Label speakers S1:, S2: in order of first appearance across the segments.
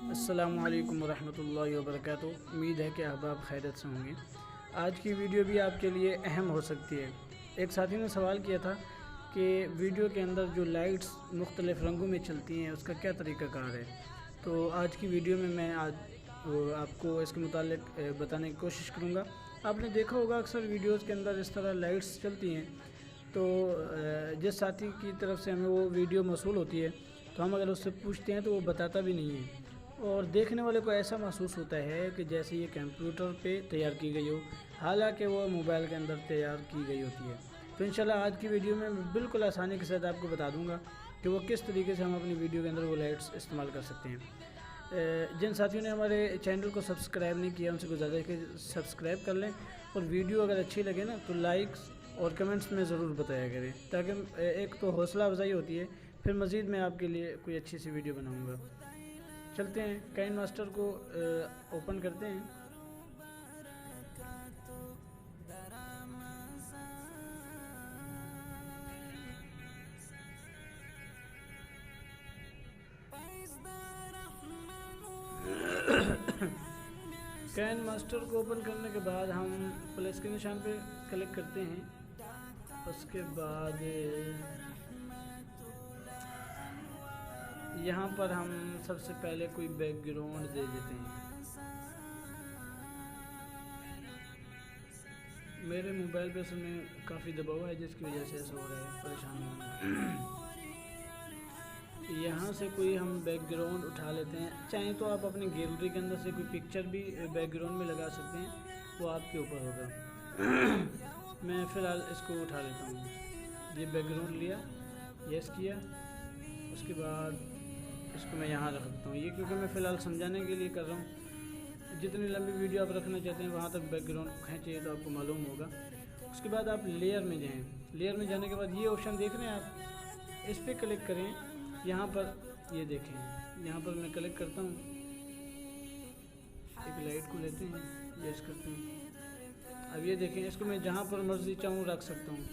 S1: अस्सलामुअलैकुम वरहमतुल्लाहि वबरकातुहू। उम्मीद है कि अहबाब खैरियत से होंगे। आज की वीडियो भी आपके लिए अहम हो सकती है। एक साथी ने सवाल किया था कि वीडियो के अंदर जो लाइट्स मुख्तलिफ़ रंगों में चलती हैं उसका क्या तरीक़ाकार है। तो आज की वीडियो में मैं आज आपको इसके मुतालिक बताने की कोशिश करूँगा। आपने देखा होगा अक्सर वीडियोज़ के अंदर इस तरह लाइट्स चलती हैं, तो जिस साथी की तरफ से हमें वो वीडियो मौसूल होती है तो हम अगर उससे पूछते हैं तो वो बताता भी नहीं है, और देखने वाले को ऐसा महसूस होता है कि जैसे ये कंप्यूटर पे तैयार की गई हो, हालांकि वो मोबाइल के अंदर तैयार की गई होती है। तो इंशाल्लाह आज की वीडियो में मैं बिल्कुल आसानी के साथ आपको बता दूंगा कि वो किस तरीके से हम अपनी वीडियो के अंदर वो लाइट्स इस्तेमाल कर सकते हैं। जिन साथियों ने हमारे चैनल को सब्सक्राइब नहीं किया उनसे गुजारिश है कि सब्सक्राइब कर लें, और वीडियो अगर अच्छी लगे ना तो लाइक्स और कमेंट्स में ज़रूर बताया करें, ताकि एक तो हौसला अफजाई होती है, फिर मज़ीद मैं आपके लिए कोई अच्छी सी वीडियो बनाऊँगा। चलते हैं, काइन मास्टर को ओपन करते हैं। काइन मास्टर को ओपन करने के बाद हम प्लस के निशान पे क्लिक करते हैं। उसके बाद यहाँ पर हम सबसे पहले कोई बैकग्राउंड दे देते हैं। मेरे मोबाइल पे उसमें काफ़ी दबाव है जिसकी वजह से ऐसा हो रहा है, परेशान होना। यहाँ से कोई हम बैकग्राउंड उठा लेते हैं। चाहें तो आप अपनी गैलरी के अंदर से कोई पिक्चर भी बैकग्राउंड में लगा सकते हैं, वो आपके ऊपर होगा। मैं फ़िलहाल इसको उठा लेता हूँ। ये बैकग्राउंड लिया, यस किया, उसके बाद इसको मैं यहाँ रख देता हूँ। ये क्योंकि मैं फ़िलहाल समझाने के लिए कर रहा हूँ। जितनी लंबी वीडियो आप रखना चाहते हैं वहाँ तक बैकग्राउंड खींचिए तो आपको मालूम होगा। उसके बाद आप लेयर में जाएँ। लेयर में जाने के बाद ये ऑप्शन देख रहे हैं आप, इस पर क्लिक करें। यहाँ पर ये देखें, यहाँ पर मैं क्लिक करता हूँ, एक लाइट को लेते हैं, यस करते हैं। अब ये देखें, इसको मैं जहाँ पर मर्जी चाहूँ रख सकता हूँ।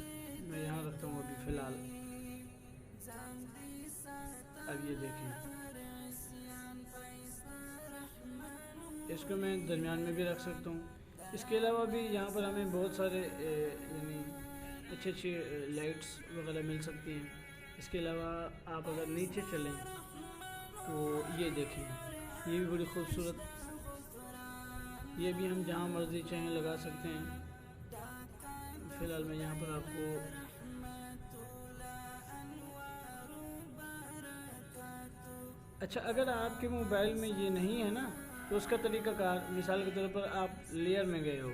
S1: मैं यहाँ रखता हूँ अभी फ़िलहाल। अब ये देखें, इसको मैं दरमियान में भी रख सकता हूँ। इसके अलावा भी यहाँ पर हमें बहुत सारे यानी अच्छी अच्छी लाइट्स वगैरह मिल सकती हैं। इसके अलावा आप अगर नीचे चलें तो ये देखें, ये भी बड़ी खूबसूरत, ये भी हम जहाँ मर्जी चाहें लगा सकते हैं। फ़िलहाल मैं यहाँ पर आपको अच्छा, अगर आपके मोबाइल में ये नहीं है ना तो उसका तरीक़ाकार, मिसाल के तौर पर आप लेयर में गए हो,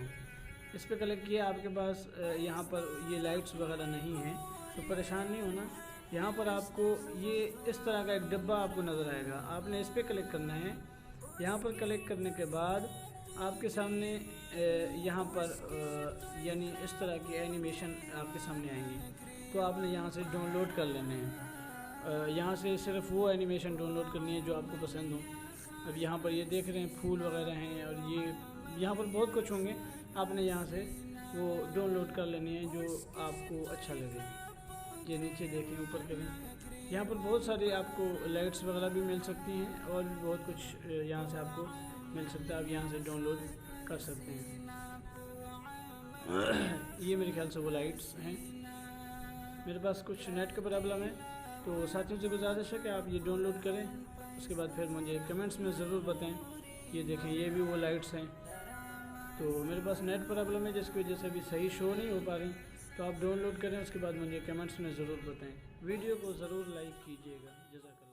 S1: इस पर क्लिक किया, आपके पास यहाँ पर ये लाइट्स वगैरह नहीं है तो परेशान नहीं होना। यहाँ पर आपको ये इस तरह का एक डब्बा आपको नज़र आएगा, आपने इस पर क्लिक करना है। यहाँ पर क्लिक करने के बाद आपके सामने यहाँ पर यानी इस तरह की एनिमेशन आपके सामने आएंगी, तो आपने यहाँ से डाउनलोड कर लेने हैं। यहाँ से सिर्फ वो एनिमेशन डाउनलोड करनी है जो आपको पसंद हो। अब यहाँ पर ये देख रहे हैं फूल वगैरह हैं, और ये यहाँ पर बहुत कुछ होंगे, आपने यहाँ से वो डाउनलोड कर लेनी है जो आपको अच्छा लगे। ये नीचे देखें, ऊपर करें, यहाँ पर बहुत सारी आपको लाइट्स वगैरह भी मिल सकती हैं, और भी बहुत कुछ यहाँ से आपको मिल सकता है। आप यहाँ से डाउनलोड कर सकते हैं। ये मेरे ख्याल से वो लाइट्स हैं। मेरे पास कुछ नेट का प्रॉब्लम है, तो साथियों से गुजारिश है कि आप ये डाउनलोड करें, उसके बाद फिर मुझे कमेंट्स में ज़रूर बताएं। ये देखें, ये भी वो लाइट्स हैं। तो मेरे पास नेट प्रॉब्लम है जिसकी वजह से अभी सही शो नहीं हो पा रही, तो आप डाउनलोड करें, उसके बाद मुझे कमेंट्स में ज़रूर बताएं। वीडियो को ज़रूर लाइक कीजिएगा। जज़ाकल्लाह।